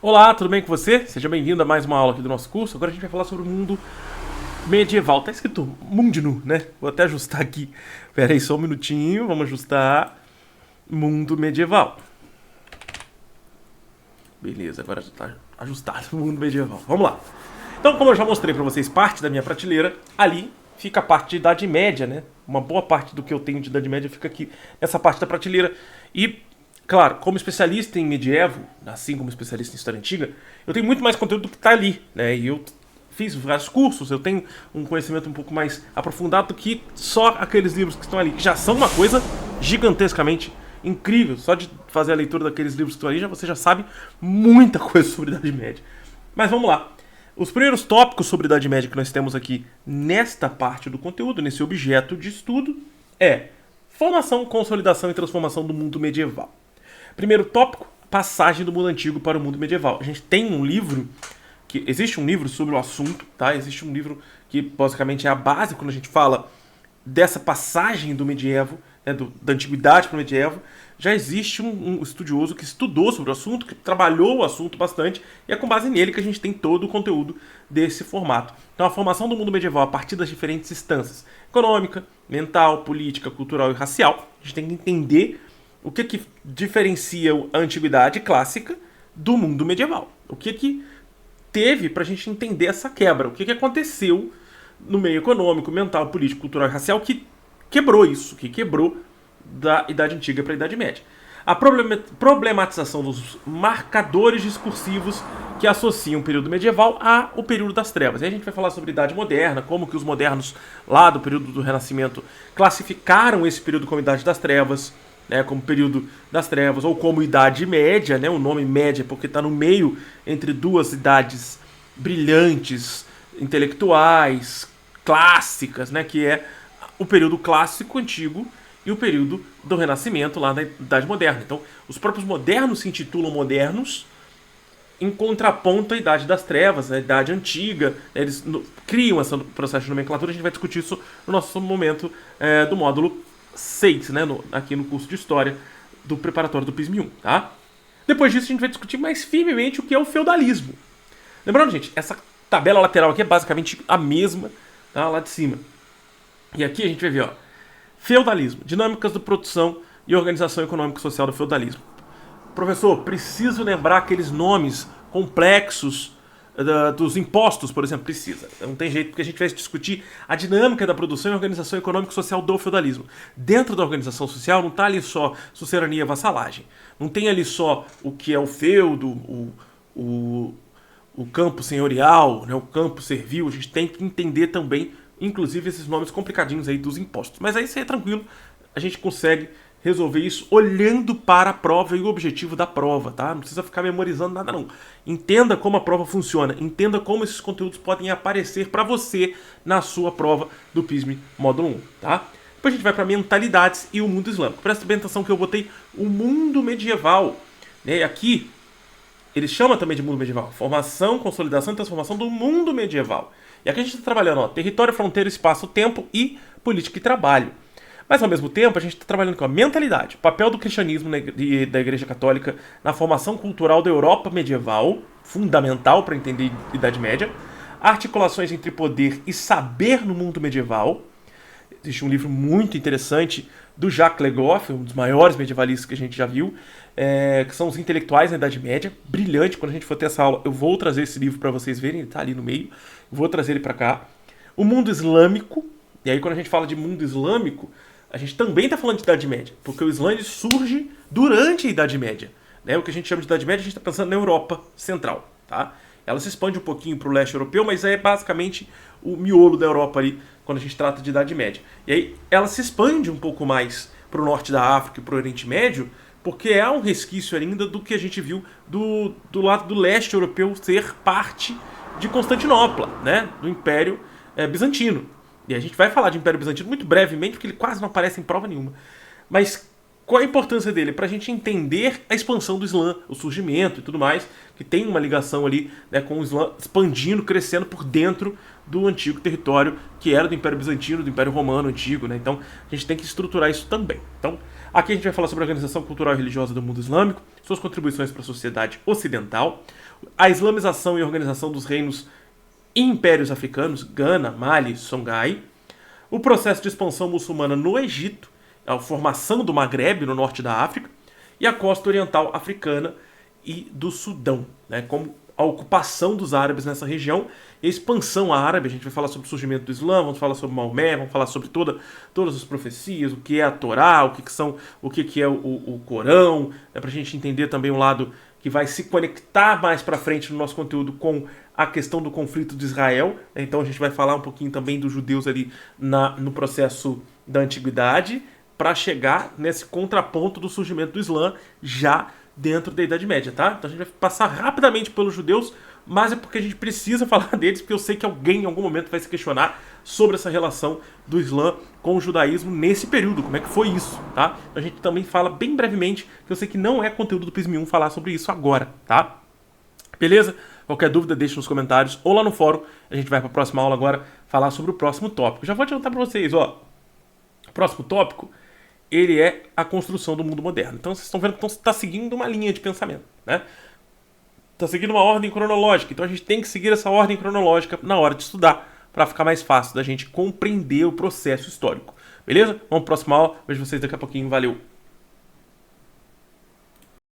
Olá, tudo bem com você? Seja bem-vindo a mais uma aula aqui do nosso curso. Agora a gente vai falar sobre o mundo medieval. Tá escrito Mundnu, né? Vou até ajustar aqui. Pera aí só um minutinho, vamos ajustar. Mundo medieval. Beleza, agora já tá ajustado o mundo medieval. Vamos lá. Então, como eu já mostrei para vocês parte da minha prateleira, ali fica a parte de Idade Média, né? Uma boa parte do que eu tenho de Idade Média fica aqui nessa parte da prateleira. E, claro, como especialista em medievo, assim como especialista em história antiga, eu tenho muito mais conteúdo do que está ali, né? E eu fiz vários cursos, eu tenho um conhecimento um pouco mais aprofundado do que só aqueles livros que estão ali, que já são uma coisa gigantescamente incrível. Só de fazer a leitura daqueles livros que estão ali, você já sabe muita coisa sobre a Idade Média. Mas vamos lá. Os primeiros tópicos sobre a Idade Média que nós temos aqui nesta parte do conteúdo, nesse objeto de estudo, é formação, consolidação e transformação do mundo medieval. Primeiro tópico, passagem do mundo antigo para o mundo medieval. A gente tem um livro, existe um livro sobre o assunto, tá? Existe um livro que basicamente é a base quando a gente fala dessa passagem do medievo, né, da antiguidade para o medievo. Já existe um estudioso que estudou sobre o assunto, que trabalhou o assunto bastante, e é com base nele que a gente tem todo o conteúdo desse formato. Então a formação do mundo medieval a partir das diferentes instâncias, econômica, mental, política, cultural e racial. A gente tem que entender o que diferencia a antiguidade clássica do mundo medieval. O que teve para a gente entender essa quebra, o que aconteceu no meio econômico, mental, político, cultural e racial que quebrou isso, que quebrou da Idade Antiga para a Idade Média. A problematização dos marcadores discursivos que associam o período medieval ao período das trevas. Aí a gente vai falar sobre a Idade Moderna, como que os modernos lá do período do Renascimento classificaram esse período como Idade das Trevas, né, como período das trevas, ou como Idade Média, né, o nome média porque está no meio entre duas idades brilhantes, intelectuais, clássicas, né, que é o período clássico antigo e o período do Renascimento lá da Idade Moderna. Então, os próprios modernos se intitulam modernos em contraponto à Idade das Trevas, a Idade Antiga. Eles criam esse processo de nomenclatura. A gente vai discutir isso no nosso momento do módulo 6, né, aqui no curso de História do preparatório do PISM-1. Tá? Depois disso, a gente vai discutir mais firmemente o que é o feudalismo. Lembrando, gente, essa tabela lateral aqui é basicamente a mesma, tá, lá de cima. E aqui a gente vai ver, ó, feudalismo, dinâmicas de produção e organização econômica e social do feudalismo. Professor, preciso lembrar aqueles nomes complexos dos impostos, por exemplo. Precisa. Não tem jeito, porque a gente vai discutir a dinâmica da produção e organização econômica e social do feudalismo. Dentro da organização social não está ali só sucerania e vassalagem. Não tem ali só o que é o feudo, o campo senhorial, né, o campo servil. A gente tem que entender também, inclusive, esses nomes complicadinhos aí dos impostos. Mas aí isso é tranquilo, a gente consegue resolver isso olhando para a prova e o objetivo da prova, tá? Não precisa ficar memorizando nada, não. Entenda como a prova funciona, entenda como esses conteúdos podem aparecer para você na sua prova do PISM Módulo 1, tá? Depois a gente vai para mentalidades e o mundo islâmico. Presta bem atenção que eu botei o mundo medieval, né? Aqui ele chama também de mundo medieval. Formação, consolidação e transformação do mundo medieval. E aqui a gente está trabalhando, ó, território, fronteira, espaço, tempo e política e trabalho. Mas, ao mesmo tempo, a gente está trabalhando com a mentalidade, o papel do cristianismo e da Igreja Católica na formação cultural da Europa medieval, fundamental para entender a Idade Média, articulações entre poder e saber no mundo medieval. Existe um livro muito interessante do Jacques Le Goff, um dos maiores medievalistas que a gente já viu, que são os intelectuais na Idade Média. Brilhante. Quando a gente for ter essa aula, eu vou trazer esse livro para vocês verem, ele está ali no meio. Eu vou trazer ele para cá. O mundo islâmico. E aí, quando a gente fala de mundo islâmico, a gente também está falando de Idade Média, porque o Islã surge durante a Idade Média. Né? O que a gente chama de Idade Média, a gente está pensando na Europa Central. Tá? Ela se expande um pouquinho para o leste europeu, mas é basicamente o miolo da Europa ali, quando a gente trata de Idade Média. E aí ela se expande um pouco mais para o norte da África e para o Oriente Médio, porque é um resquício ainda do que a gente viu do lado do leste europeu ser parte de Constantinopla, né? Do Império Bizantino. E a gente vai falar de Império Bizantino muito brevemente, porque ele quase não aparece em prova nenhuma. Mas qual a importância dele? Para a gente entender a expansão do Islã, o surgimento e tudo mais, que tem uma ligação ali, né, com o Islã expandindo, crescendo por dentro do antigo território que era do Império Bizantino, do Império Romano antigo, né? Então a gente tem que estruturar isso também. Então aqui a gente vai falar sobre a organização cultural e religiosa do mundo islâmico, suas contribuições para a sociedade ocidental, a islamização e organização dos reinos e impérios africanos, Gana, Mali, Songhai, o processo de expansão muçulmana no Egito, a formação do Maghreb, no norte da África, e a costa oriental africana e do Sudão, né, como a ocupação dos árabes nessa região e a expansão árabe. A gente vai falar sobre o surgimento do Islã, vamos falar sobre Maomé, vamos falar sobre todas as profecias, o que é a Torá, o que é o Corão, né, para a gente entender também um lado que vai se conectar mais para frente no nosso conteúdo com a questão do conflito de Israel. Então a gente vai falar um pouquinho também dos judeus ali no processo da antiguidade, para chegar nesse contraponto do surgimento do Islã já dentro da Idade Média, tá? Então a gente vai passar rapidamente pelos judeus, mas é porque a gente precisa falar deles, porque eu sei que alguém em algum momento vai se questionar sobre essa relação do Islã com o judaísmo nesse período, como é que foi isso, tá? Então a gente também fala bem brevemente, que eu sei que não é conteúdo do Prism 1 falar sobre isso agora, tá? Beleza? Qualquer dúvida deixe nos comentários ou lá no fórum. A gente vai para a próxima aula agora falar sobre o próximo tópico. Já vou adiantar para vocês, ó. O próximo tópico, ele é a construção do mundo moderno. Então vocês estão vendo que está seguindo uma linha de pensamento, né? Está seguindo uma ordem cronológica. Então a gente tem que seguir essa ordem cronológica na hora de estudar, para ficar mais fácil da gente compreender o processo histórico. Beleza? Vamos para a próxima aula. Vejo vocês daqui a pouquinho. Valeu!